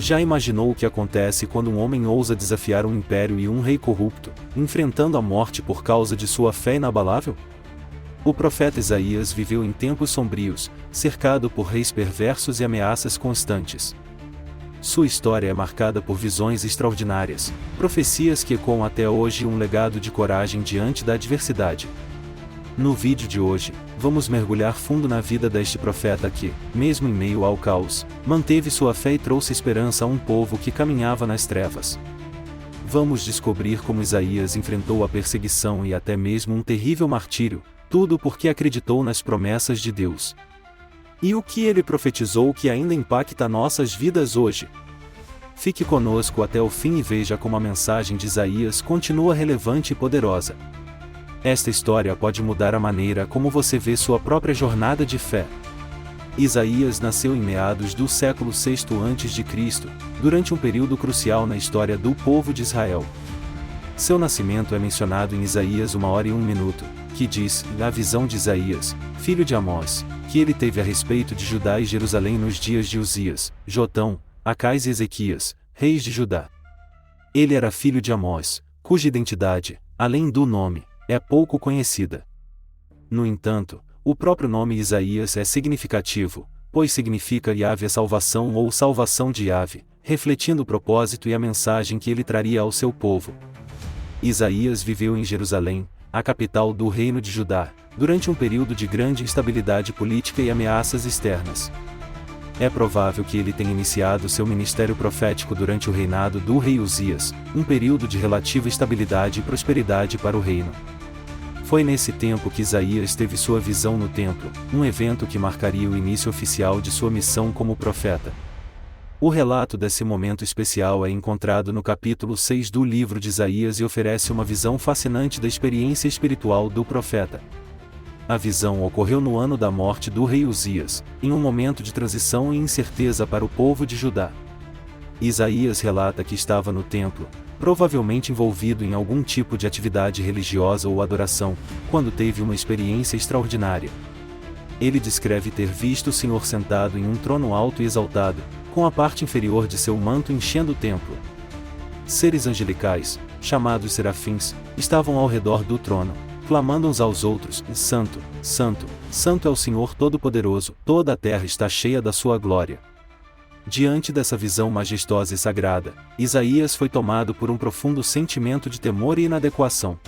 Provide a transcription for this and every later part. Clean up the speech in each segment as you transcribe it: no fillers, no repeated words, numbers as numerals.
Já imaginou o que acontece quando um homem ousa desafiar um império e um rei corrupto, enfrentando a morte por causa de sua fé inabalável? O profeta Isaías viveu em tempos sombrios, cercado por reis perversos e ameaças constantes. Sua história é marcada por visões extraordinárias, profecias que ecoam até hoje e um legado de coragem diante da adversidade. No vídeo de hoje, vamos mergulhar fundo na vida deste profeta que, mesmo em meio ao caos, manteve sua fé e trouxe esperança a um povo que caminhava nas trevas. Vamos descobrir como Isaías enfrentou a perseguição e até mesmo um terrível martírio, tudo porque acreditou nas promessas de Deus. E o que ele profetizou que ainda impacta nossas vidas hoje? Fique conosco até o fim e veja como a mensagem de Isaías continua relevante e poderosa. Esta história pode mudar a maneira como você vê sua própria jornada de fé. Isaías nasceu em meados do século VI a.C., durante um período crucial na história do povo de Israel. Seu nascimento é mencionado em Isaías 1h01, que diz, a visão de Isaías, filho de Amós, que ele teve a respeito de Judá e Jerusalém nos dias de Uzias, Jotão, Acais e Ezequias, reis de Judá. Ele era filho de Amós, cuja identidade, além do nome, é pouco conhecida. No entanto, o próprio nome Isaías é significativo, pois significa Yahvé a salvação ou salvação de Yahvé, refletindo o propósito e a mensagem que ele traria ao seu povo. Isaías viveu em Jerusalém, a capital do reino de Judá, durante um período de grande instabilidade política e ameaças externas. É provável que ele tenha iniciado seu ministério profético durante o reinado do rei Uzias, um período de relativa estabilidade e prosperidade para o reino. Foi nesse tempo que Isaías teve sua visão no templo, um evento que marcaria o início oficial de sua missão como profeta. O relato desse momento especial é encontrado no capítulo 6 do livro de Isaías e oferece uma visão fascinante da experiência espiritual do profeta. A visão ocorreu no ano da morte do rei Uzias, em um momento de transição e incerteza para o povo de Judá. Isaías relata que estava no templo, provavelmente envolvido em algum tipo de atividade religiosa ou adoração, quando teve uma experiência extraordinária. Ele descreve ter visto o Senhor sentado em um trono alto e exaltado, com a parte inferior de seu manto enchendo o templo. Seres angelicais, chamados serafins, estavam ao redor do trono, clamando uns aos outros: Santo, Santo, Santo é o Senhor Todo-Poderoso, toda a terra está cheia da sua glória. Diante dessa visão majestosa e sagrada, Isaías foi tomado por um profundo sentimento de temor e inadequação.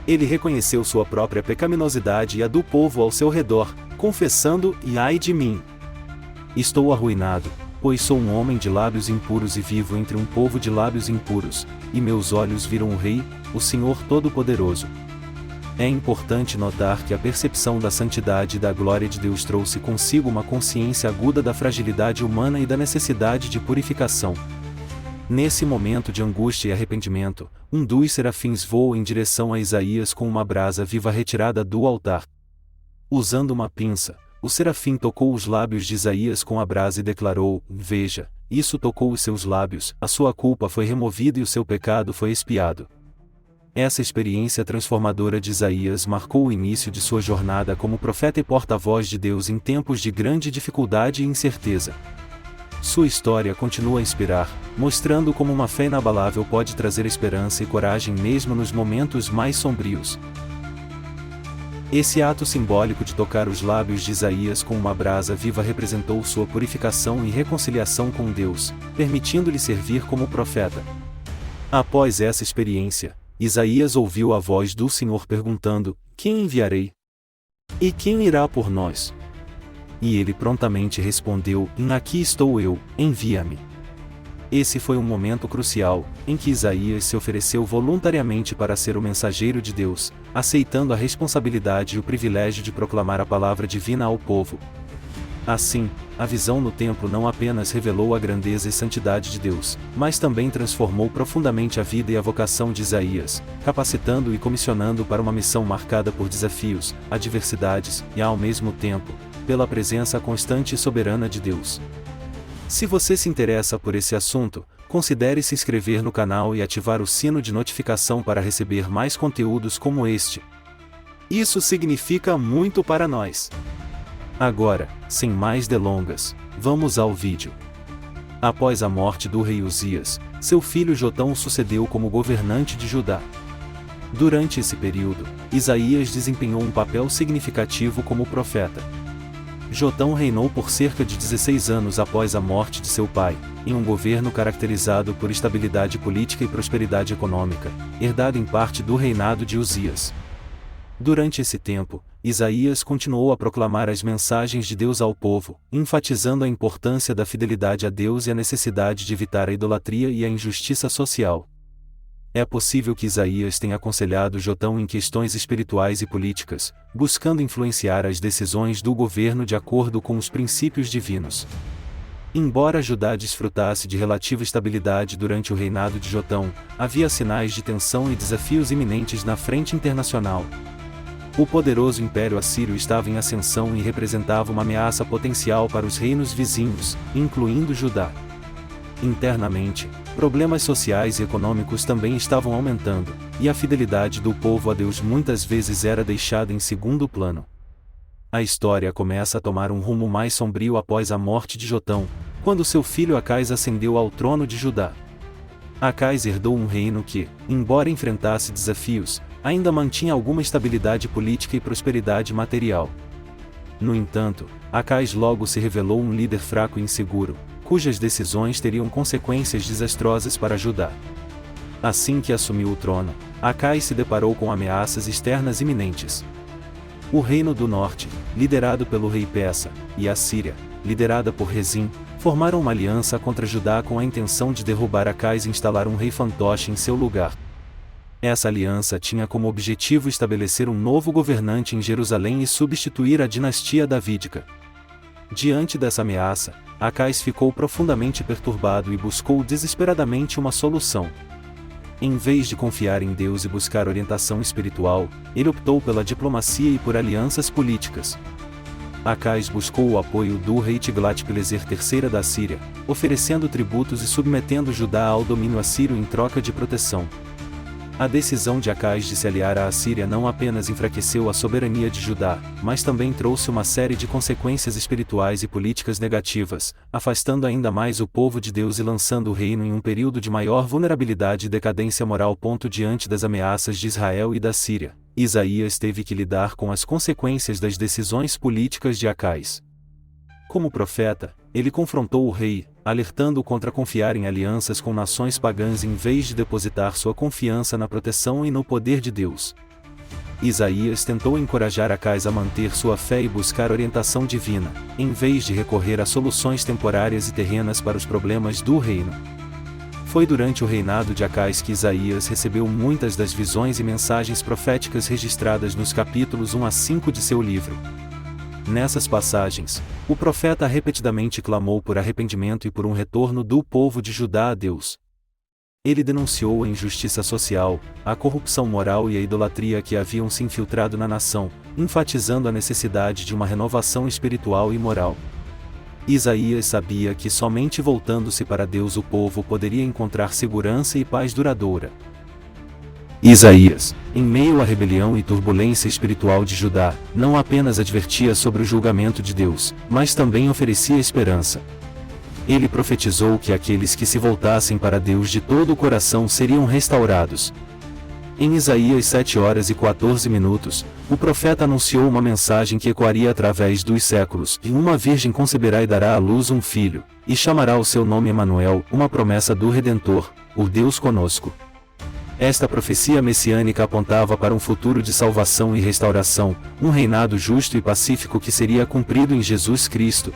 Ele reconheceu sua própria pecaminosidade e a do povo ao seu redor, confessando: ai de mim! Estou arruinado, pois sou um homem de lábios impuros e vivo entre um povo de lábios impuros, e meus olhos viram o Rei, o Senhor Todo-Poderoso. É importante notar que a percepção da santidade e da glória de Deus trouxe consigo uma consciência aguda da fragilidade humana e da necessidade de purificação. Nesse momento de angústia e arrependimento, um dos serafins voa em direção a Isaías com uma brasa viva retirada do altar. Usando uma pinça, o serafim tocou os lábios de Isaías com a brasa e declarou: Veja, isso tocou os seus lábios, a sua culpa foi removida e o seu pecado foi expiado. Essa experiência transformadora de Isaías marcou o início de sua jornada como profeta e porta-voz de Deus em tempos de grande dificuldade e incerteza. Sua história continua a inspirar, mostrando como uma fé inabalável pode trazer esperança e coragem mesmo nos momentos mais sombrios. Esse ato simbólico de tocar os lábios de Isaías com uma brasa viva representou sua purificação e reconciliação com Deus, permitindo-lhe servir como profeta. Após essa experiência, Isaías ouviu a voz do Senhor perguntando: Quem enviarei? E quem irá por nós? E ele prontamente respondeu: Aqui estou eu, envia-me. Esse foi um momento crucial, em que Isaías se ofereceu voluntariamente para ser o mensageiro de Deus, aceitando a responsabilidade e o privilégio de proclamar a palavra divina ao povo. Assim, a visão no templo não apenas revelou a grandeza e santidade de Deus, mas também transformou profundamente a vida e a vocação de Isaías, capacitando-o e comissionando para uma missão marcada por desafios, adversidades e, ao mesmo tempo, pela presença constante e soberana de Deus. Se você se interessa por esse assunto, considere se inscrever no canal e ativar o sino de notificação para receber mais conteúdos como este. Isso significa muito para nós. Agora, sem mais delongas, vamos ao vídeo. Após a morte do rei Uzias, seu filho Jotão o sucedeu como governante de Judá. Durante esse período, Isaías desempenhou um papel significativo como profeta. Jotão reinou por cerca de 16 anos após a morte de seu pai, em um governo caracterizado por estabilidade política e prosperidade econômica, herdado em parte do reinado de Uzias. Durante esse tempo, Isaías continuou a proclamar as mensagens de Deus ao povo, enfatizando a importância da fidelidade a Deus e a necessidade de evitar a idolatria e a injustiça social. É possível que Isaías tenha aconselhado Jotão em questões espirituais e políticas, buscando influenciar as decisões do governo de acordo com os princípios divinos. Embora Judá desfrutasse de relativa estabilidade durante o reinado de Jotão, havia sinais de tensão e desafios iminentes na frente internacional. O poderoso Império Assírio estava em ascensão e representava uma ameaça potencial para os reinos vizinhos, incluindo Judá. Internamente, problemas sociais e econômicos também estavam aumentando, e a fidelidade do povo a Deus muitas vezes era deixada em segundo plano. A história começa a tomar um rumo mais sombrio após a morte de Jotão, quando seu filho Acais ascendeu ao trono de Judá. Acais herdou um reino que, embora enfrentasse desafios, ainda mantinha alguma estabilidade política e prosperidade material. No entanto, Acais logo se revelou um líder fraco e inseguro, cujas decisões teriam consequências desastrosas para Judá. Assim que assumiu o trono, Acais se deparou com ameaças externas iminentes. O Reino do Norte, liderado pelo rei Persa, e a Síria, liderada por Rezim, formaram uma aliança contra Judá com a intenção de derrubar Acais e instalar um rei fantoche em seu lugar. Essa aliança tinha como objetivo estabelecer um novo governante em Jerusalém e substituir a dinastia davídica. Diante dessa ameaça, Acais ficou profundamente perturbado e buscou desesperadamente uma solução. Em vez de confiar em Deus e buscar orientação espiritual, ele optou pela diplomacia e por alianças políticas. Acais buscou o apoio do rei Tiglat-Pileser III da Síria, oferecendo tributos e submetendo Judá ao domínio assírio em troca de proteção. A decisão de Acais de se aliar à Assíria não apenas enfraqueceu a soberania de Judá, mas também trouxe uma série de consequências espirituais e políticas negativas, afastando ainda mais o povo de Deus e lançando o reino em um período de maior vulnerabilidade e decadência moral. Diante das ameaças de Israel e da Síria, Isaías teve que lidar com as consequências das decisões políticas de Acais. Como profeta, ele confrontou o rei, alertando-o contra confiar em alianças com nações pagãs em vez de depositar sua confiança na proteção e no poder de Deus. Isaías tentou encorajar Acais a manter sua fé e buscar orientação divina, em vez de recorrer a soluções temporárias e terrenas para os problemas do reino. Foi durante o reinado de Acais que Isaías recebeu muitas das visões e mensagens proféticas registradas nos capítulos 1 a 5 de seu livro. Nessas passagens, o profeta repetidamente clamou por arrependimento e por um retorno do povo de Judá a Deus. Ele denunciou a injustiça social, a corrupção moral e a idolatria que haviam se infiltrado na nação, enfatizando a necessidade de uma renovação espiritual e moral. Isaías sabia que somente voltando-se para Deus o povo poderia encontrar segurança e paz duradoura. Isaías, em meio à rebelião e turbulência espiritual de Judá, não apenas advertia sobre o julgamento de Deus, mas também oferecia esperança. Ele profetizou que aqueles que se voltassem para Deus de todo o coração seriam restaurados. Em Isaías 7h14, o profeta anunciou uma mensagem que ecoaria através dos séculos: e uma virgem conceberá e dará à luz um filho, e chamará o seu nome Emanuel, uma promessa do Redentor, o Deus conosco. Esta profecia messiânica apontava para um futuro de salvação e restauração, um reinado justo e pacífico que seria cumprido em Jesus Cristo.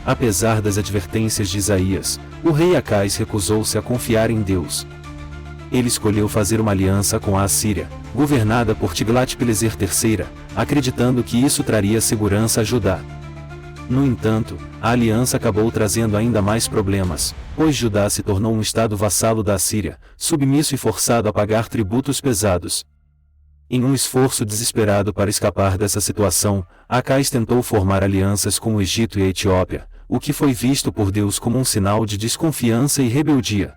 Apesar das advertências de Isaías, o rei Acais recusou-se a confiar em Deus. Ele escolheu fazer uma aliança com a Assíria, governada por Tiglat-Pileser III, acreditando que isso traria segurança a Judá. No entanto, a aliança acabou trazendo ainda mais problemas, pois Judá se tornou um estado vassalo da Assíria, submisso e forçado a pagar tributos pesados. Em um esforço desesperado para escapar dessa situação, Acais tentou formar alianças com o Egito e a Etiópia, o que foi visto por Deus como um sinal de desconfiança e rebeldia.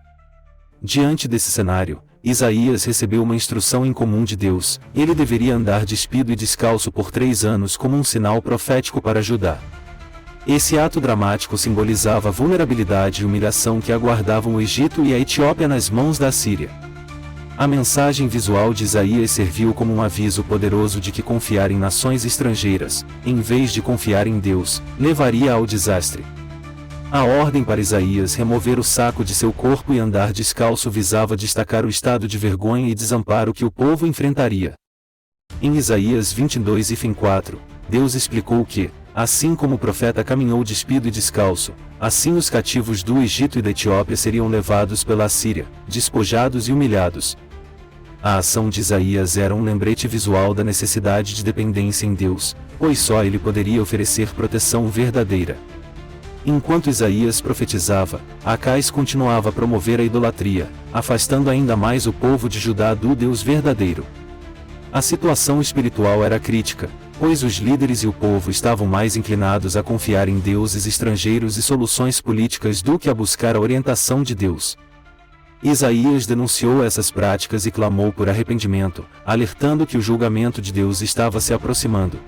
Diante desse cenário, Isaías recebeu uma instrução incomum de Deus: ele deveria andar despido e descalço por 3 anos como um sinal profético para Judá. Esse ato dramático simbolizava a vulnerabilidade e humilhação que aguardavam o Egito e a Etiópia nas mãos da Assíria. A mensagem visual de Isaías serviu como um aviso poderoso de que confiar em nações estrangeiras, em vez de confiar em Deus, levaria ao desastre. A ordem para Isaías remover o saco de seu corpo e andar descalço visava destacar o estado de vergonha e desamparo que o povo enfrentaria. Em Isaías 22:4, Deus explicou que, assim como o profeta caminhou despido e descalço, assim os cativos do Egito e da Etiópia seriam levados pela Assíria, despojados e humilhados. A ação de Isaías era um lembrete visual da necessidade de dependência em Deus, pois só ele poderia oferecer proteção verdadeira. Enquanto Isaías profetizava, Acais continuava a promover a idolatria, afastando ainda mais o povo de Judá do Deus verdadeiro. A situação espiritual era crítica, pois os líderes e o povo estavam mais inclinados a confiar em deuses estrangeiros e soluções políticas do que a buscar a orientação de Deus. Isaías denunciou essas práticas e clamou por arrependimento, alertando que o julgamento de Deus estava se aproximando.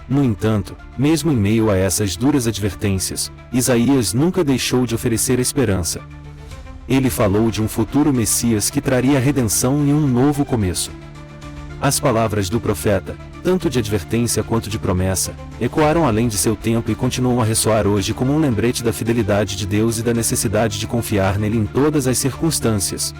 No entanto, mesmo em meio a essas duras advertências, Isaías nunca deixou de oferecer esperança. Ele falou de um futuro Messias que traria redenção e um novo começo. As palavras do profeta, tanto de advertência quanto de promessa, ecoaram além de seu tempo e continuam a ressoar hoje como um lembrete da fidelidade de Deus e da necessidade de confiar nele em todas as circunstâncias.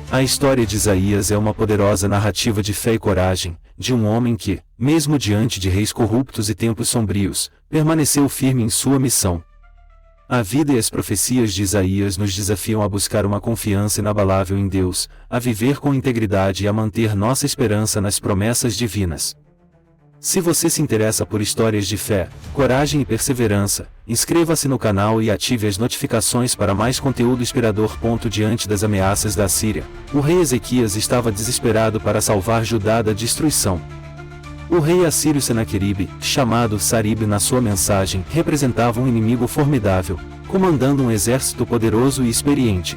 A história de Isaías é uma poderosa narrativa de fé e coragem, de um homem que, mesmo diante de reis corruptos e tempos sombrios, permaneceu firme em sua missão. A vida e as profecias de Isaías nos desafiam a buscar uma confiança inabalável em Deus, a viver com integridade e a manter nossa esperança nas promessas divinas. Se você se interessa por histórias de fé, coragem e perseverança, inscreva-se no canal e ative as notificações para mais conteúdo inspirador. Diante das ameaças da Assíria, o rei Ezequias estava desesperado para salvar Judá da destruição. O rei assírio Senaqueribe, chamado Sarib na sua mensagem, representava um inimigo formidável, comandando um exército poderoso e experiente.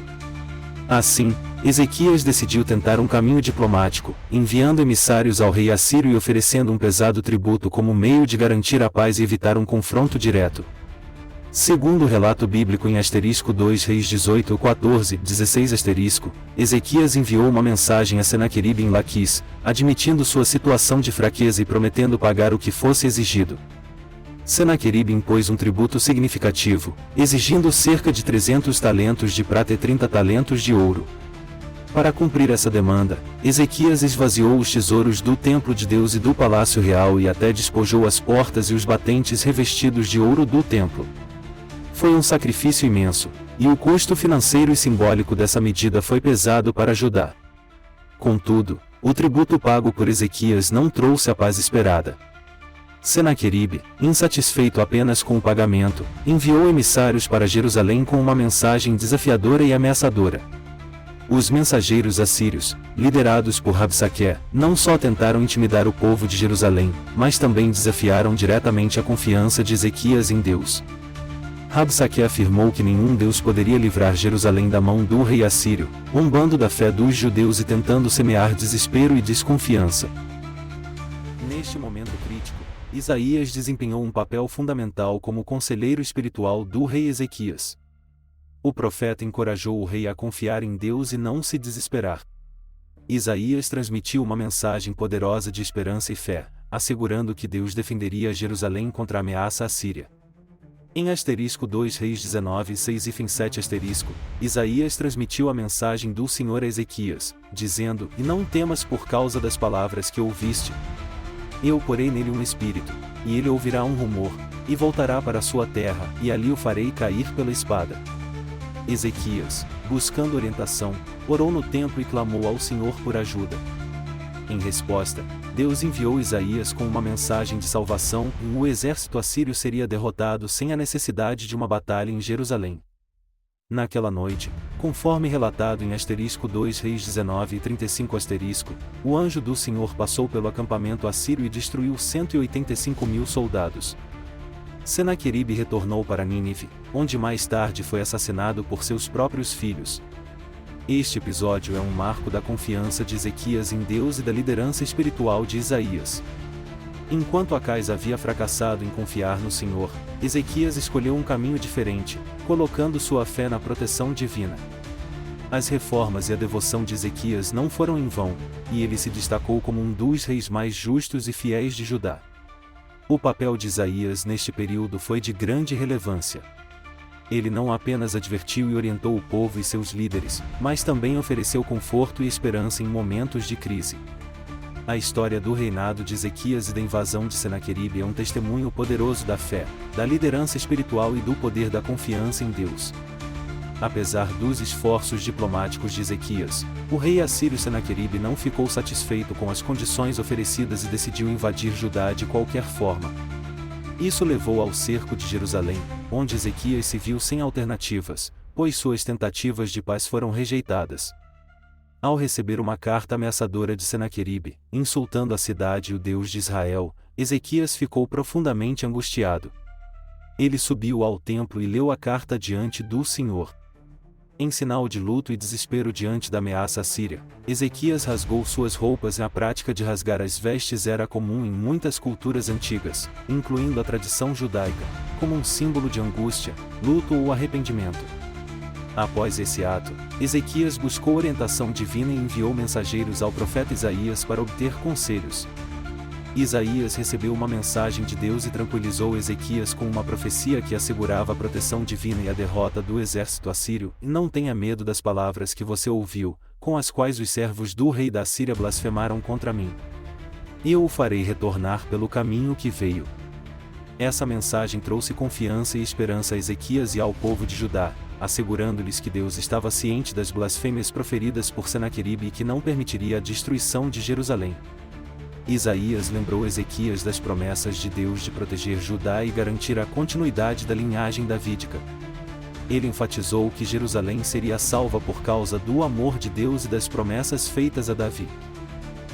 Assim, Ezequias decidiu tentar um caminho diplomático, enviando emissários ao rei assírio e oferecendo um pesado tributo como meio de garantir a paz e evitar um confronto direto. Segundo o relato bíblico em *2 Reis 18:14-16 Ezequias enviou uma mensagem a Senaqueribe em Laquis, admitindo sua situação de fraqueza e prometendo pagar o que fosse exigido. Senaqueribe impôs um tributo significativo, exigindo cerca de 300 talentos de prata e 30 talentos de ouro. Para cumprir essa demanda, Ezequias esvaziou os tesouros do templo de Deus e do palácio real e até despojou as portas e os batentes revestidos de ouro do templo. Foi um sacrifício imenso, e o custo financeiro e simbólico dessa medida foi pesado para Judá. Contudo, o tributo pago por Ezequias não trouxe a paz esperada. Senaqueribe, insatisfeito apenas com o pagamento, enviou emissários para Jerusalém com uma mensagem desafiadora e ameaçadora. Os mensageiros assírios, liderados por Rabsaque, não só tentaram intimidar o povo de Jerusalém, mas também desafiaram diretamente a confiança de Ezequias em Deus. Rabsaque afirmou que nenhum Deus poderia livrar Jerusalém da mão do rei assírio, zombando da fé dos judeus e tentando semear desespero e desconfiança. Neste momento crítico, Isaías desempenhou um papel fundamental como conselheiro espiritual do rei Ezequias. O profeta encorajou o rei a confiar em Deus e não se desesperar. Isaías transmitiu uma mensagem poderosa de esperança e fé, assegurando que Deus defenderia Jerusalém contra a ameaça assíria. Em *2 Reis 19:6-7 Isaías transmitiu a mensagem do Senhor a Ezequias, dizendo: "E não temas por causa das palavras que ouviste. Eu porei nele um espírito, e ele ouvirá um rumor, e voltará para a sua terra, e ali o farei cair pela espada." Ezequias, buscando orientação, orou no templo e clamou ao Senhor por ajuda. Em resposta, Deus enviou Isaías com uma mensagem de salvação e o exército assírio seria derrotado sem a necessidade de uma batalha em Jerusalém. Naquela noite, conforme relatado em *2 Reis 19:35 o anjo do Senhor passou pelo acampamento assírio e destruiu 185.000 soldados. Senaqueribe retornou para Nínive, onde mais tarde foi assassinado por seus próprios filhos. Este episódio é um marco da confiança de Ezequias em Deus e da liderança espiritual de Isaías. Enquanto Acais havia fracassado em confiar no Senhor, Ezequias escolheu um caminho diferente, colocando sua fé na proteção divina. As reformas e a devoção de Ezequias não foram em vão, e ele se destacou como um dos reis mais justos e fiéis de Judá. O papel de Isaías neste período foi de grande relevância. Ele não apenas advertiu e orientou o povo e seus líderes, mas também ofereceu conforto e esperança em momentos de crise. A história do reinado de Ezequias e da invasão de Senaqueribe é um testemunho poderoso da fé, da liderança espiritual e do poder da confiança em Deus. Apesar dos esforços diplomáticos de Ezequias, o rei assírio Senaqueribe não ficou satisfeito com as condições oferecidas e decidiu invadir Judá de qualquer forma. Isso levou ao cerco de Jerusalém, onde Ezequias se viu sem alternativas, pois suas tentativas de paz foram rejeitadas. Ao receber uma carta ameaçadora de Senaqueribe, insultando a cidade e o Deus de Israel, Ezequias ficou profundamente angustiado. Ele subiu ao templo e leu a carta diante do Senhor. Em sinal de luto e desespero diante da ameaça assíria, Ezequias rasgou suas roupas e a prática de rasgar as vestes era comum em muitas culturas antigas, incluindo a tradição judaica, como um símbolo de angústia, luto ou arrependimento. Após esse ato, Ezequias buscou orientação divina e enviou mensageiros ao profeta Isaías para obter conselhos. Isaías recebeu uma mensagem de Deus e tranquilizou Ezequias com uma profecia que assegurava a proteção divina e a derrota do exército assírio. Não tenha medo das palavras que você ouviu, com as quais os servos do rei da Síria blasfemaram contra mim. Eu o farei retornar pelo caminho que veio. Essa mensagem trouxe confiança e esperança a Ezequias e ao povo de Judá, assegurando-lhes que Deus estava ciente das blasfêmias proferidas por Senaqueribe e que não permitiria a destruição de Jerusalém. Isaías lembrou Ezequias das promessas de Deus de proteger Judá e garantir a continuidade da linhagem davídica. Ele enfatizou que Jerusalém seria salva por causa do amor de Deus e das promessas feitas a Davi.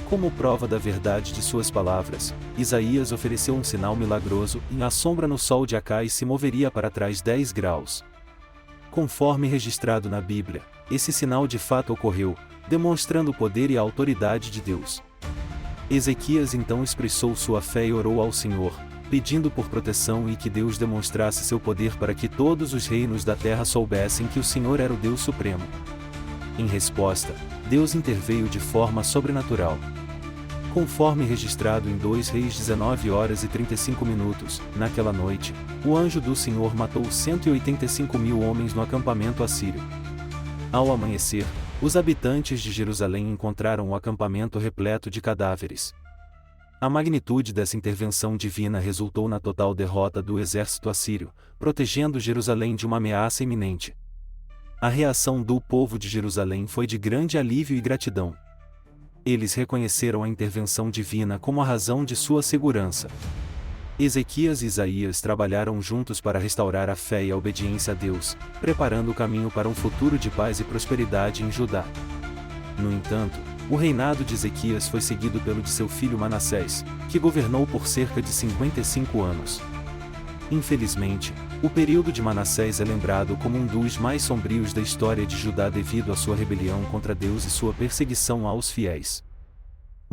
Como prova da verdade de suas palavras, Isaías ofereceu um sinal milagroso, e a sombra no sol de Acais se moveria para trás 10 graus. Conforme registrado na Bíblia, esse sinal de fato ocorreu, demonstrando o poder e a autoridade de Deus. Ezequias então expressou sua fé e orou ao Senhor, pedindo por proteção e que Deus demonstrasse seu poder para que todos os reinos da terra soubessem que o Senhor era o Deus Supremo. Em resposta, Deus interveio de forma sobrenatural. Conforme registrado em 2 Reis 19h35, naquela noite, o anjo do Senhor matou 185.000 homens no acampamento assírio. Ao amanhecer, os habitantes de Jerusalém encontraram o acampamento repleto de cadáveres. A magnitude dessa intervenção divina resultou na total derrota do exército assírio, protegendo Jerusalém de uma ameaça iminente. A reação do povo de Jerusalém foi de grande alívio e gratidão. Eles reconheceram a intervenção divina como a razão de sua segurança. Ezequias e Isaías trabalharam juntos para restaurar a fé e a obediência a Deus, preparando o caminho para um futuro de paz e prosperidade em Judá. No entanto, o reinado de Ezequias foi seguido pelo de seu filho Manassés, que governou por cerca de 55 anos. Infelizmente, o período de Manassés é lembrado como um dos mais sombrios da história de Judá devido à sua rebelião contra Deus e sua perseguição aos fiéis.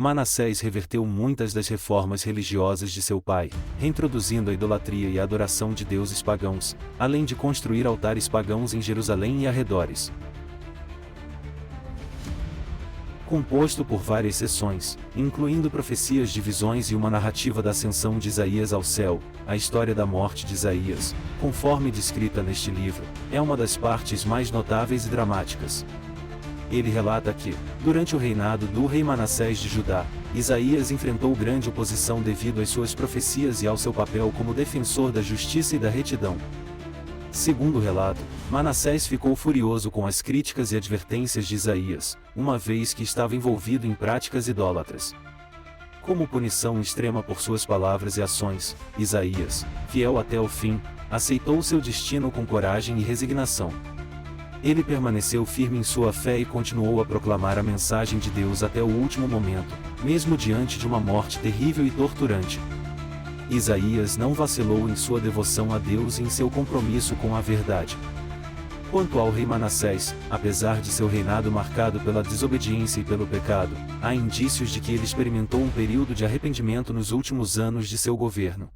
Manassés reverteu muitas das reformas religiosas de seu pai, reintroduzindo a idolatria e a adoração de deuses pagãos, além de construir altares pagãos em Jerusalém e arredores. Composto por várias seções, incluindo profecias de visões e uma narrativa da ascensão de Isaías ao céu, a história da morte de Isaías, conforme descrita neste livro, é uma das partes mais notáveis e dramáticas. Ele relata que, durante o reinado do rei Manassés de Judá, Isaías enfrentou grande oposição devido às suas profecias e ao seu papel como defensor da justiça e da retidão. Segundo o relato, Manassés ficou furioso com as críticas e advertências de Isaías, uma vez que estava envolvido em práticas idólatras. Como punição extrema por suas palavras e ações, Isaías, fiel até o fim, aceitou seu destino com coragem e resignação. Ele permaneceu firme em sua fé e continuou a proclamar a mensagem de Deus até o último momento, mesmo diante de uma morte terrível e torturante. Isaías não vacilou em sua devoção a Deus e em seu compromisso com a verdade. Quanto ao rei Manassés, apesar de seu reinado marcado pela desobediência e pelo pecado, há indícios de que ele experimentou um período de arrependimento nos últimos anos de seu governo.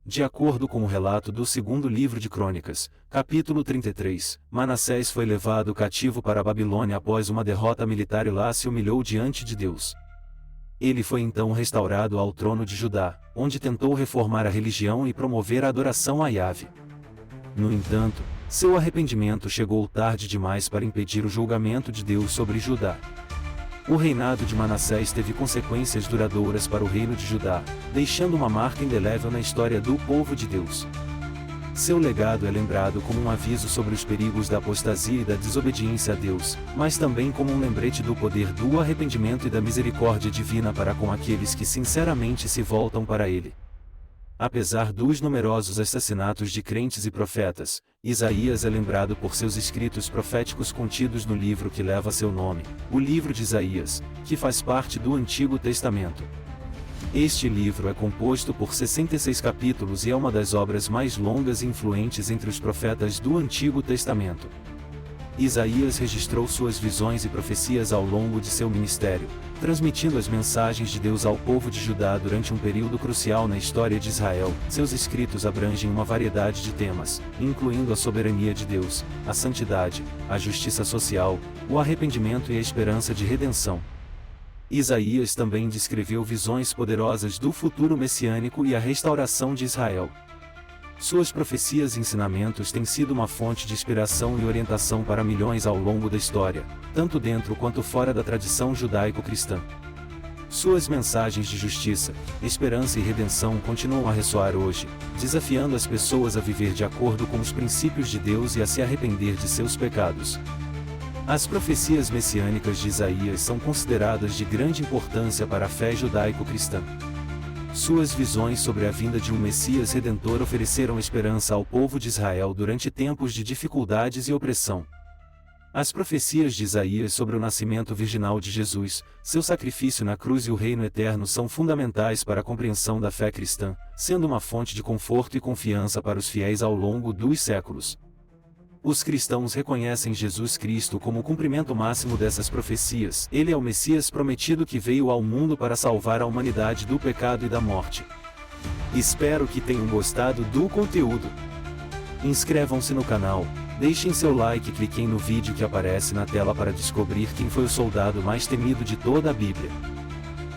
De acordo com o relato do segundo livro de Crônicas, capítulo 33, Manassés foi levado cativo para a Babilônia após uma derrota militar e lá se humilhou diante de Deus. Ele foi então restaurado ao trono de Judá, onde tentou reformar a religião e promover a adoração a Yahvé. No entanto, seu arrependimento chegou tarde demais para impedir o julgamento de Deus sobre Judá. O reinado de Manassés teve consequências duradouras para o reino de Judá, deixando uma marca indelével na história do povo de Deus. Seu legado é lembrado como um aviso sobre os perigos da apostasia e da desobediência a Deus, mas também como um lembrete do poder do arrependimento e da misericórdia divina para com aqueles que sinceramente se voltam para Ele. Apesar dos numerosos assassinatos de crentes e profetas, Isaías é lembrado por seus escritos proféticos contidos no livro que leva seu nome, o livro de Isaías, que faz parte do Antigo Testamento. Este livro é composto por 66 capítulos e é uma das obras mais longas e influentes entre os profetas do Antigo Testamento. Isaías registrou suas visões e profecias ao longo de seu ministério, transmitindo as mensagens de Deus ao povo de Judá durante um período crucial na história de Israel. Seus escritos abrangem uma variedade de temas, incluindo a soberania de Deus, a santidade, a justiça social, o arrependimento e a esperança de redenção. Isaías também descreveu visões poderosas do futuro messiânico e a restauração de Israel. Suas profecias e ensinamentos têm sido uma fonte de inspiração e orientação para milhões ao longo da história, tanto dentro quanto fora da tradição judaico-cristã. Suas mensagens de justiça, esperança e redenção continuam a ressoar hoje, desafiando as pessoas a viver de acordo com os princípios de Deus e a se arrepender de seus pecados. As profecias messiânicas de Isaías são consideradas de grande importância para a fé judaico-cristã. Suas visões sobre a vinda de um Messias Redentor ofereceram esperança ao povo de Israel durante tempos de dificuldades e opressão. As profecias de Isaías sobre o nascimento virginal de Jesus, seu sacrifício na cruz e o reino eterno são fundamentais para a compreensão da fé cristã, sendo uma fonte de conforto e confiança para os fiéis ao longo dos séculos. Os cristãos reconhecem Jesus Cristo como o cumprimento máximo dessas profecias. Ele é o Messias prometido que veio ao mundo para salvar a humanidade do pecado e da morte. Espero que tenham gostado do conteúdo. Inscrevam-se no canal, deixem seu like e cliquem no vídeo que aparece na tela para descobrir quem foi o soldado mais temido de toda a Bíblia.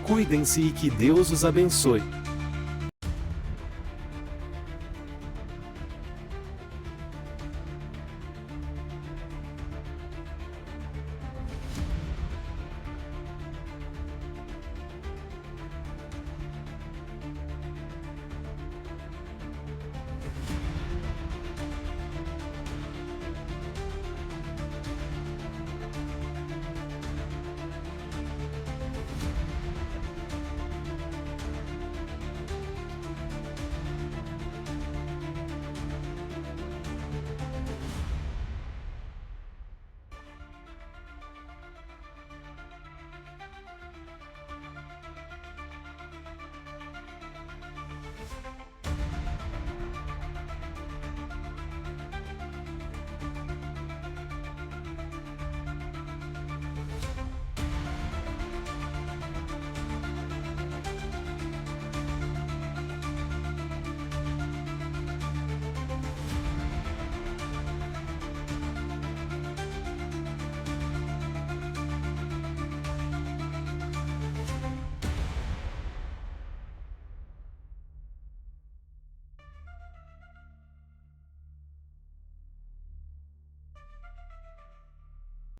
Cuidem-se e que Deus os abençoe.